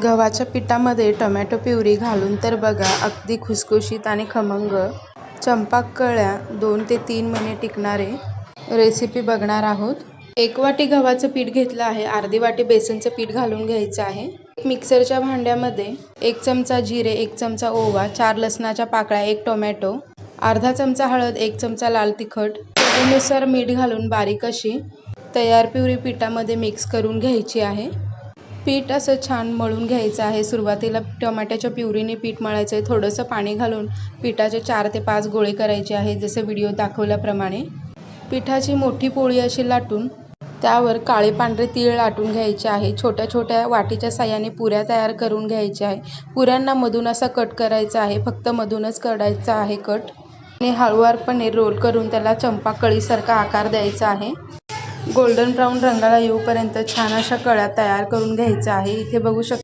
गव्हाच्या पिठामध्ये tomato puree घालून तर बघा अगदी खुसखुशीत आणि खमंग चंपक कळ्या 2 ते 3 महिने टिकणारे रेसिपी बघणार आहोत। 1 वाटी गव्हाचं पीठ घेतलं आहे, अर्धी वाटी बेसनचं पीठ घालून घ्यायचं आहे। मिक्सरच्या भांड्यामध्ये 1 चमचा जिरे, 1 चमचा ओवा, 4 लसणाच्या पाकळ्या, 1 टोमॅटो, अर्धा चमचा हळद, 1 चमचा लाल तिखट, चवीनुसार मीठ घालून बारीक अशी तयार प्युरी पिठामध्ये मिक्स करून घ्यायची आहे। पीठ असं छान मळून घ्यायचं आहे। सुरुवातीला टोमॅटोच्या प्युरीने पीठ मळायचं आहे। थोडंसं पाणी घालून पिठाचे 4 ते 5 गोळे करायचे आहे, जसे व्हिडिओ दाखवल्याप्रमाणे। पिठाची मोठी पोळी अशी लाटून त्यावर काळे पांढरे तीळ लाटून घ्यायचे आहे। छोट्या छोट्या वाटीच्या साहाय्याने पुऱ्या तयार करून घ्यायच्या आहे। पुऱ्यांना मधून असा कट करायचा आहे, फक्त मधूनच करायचा आहे कट आणि हळूवारपणे रोल करून त्याला चंपक कळीसारखा आकार द्यायचा आहे। गोल्डन ब्राऊन रंगाला येऊपर्यंत छान अशा कळ्या तयार करून घ्यायच्या आहे। इथे बघू शकता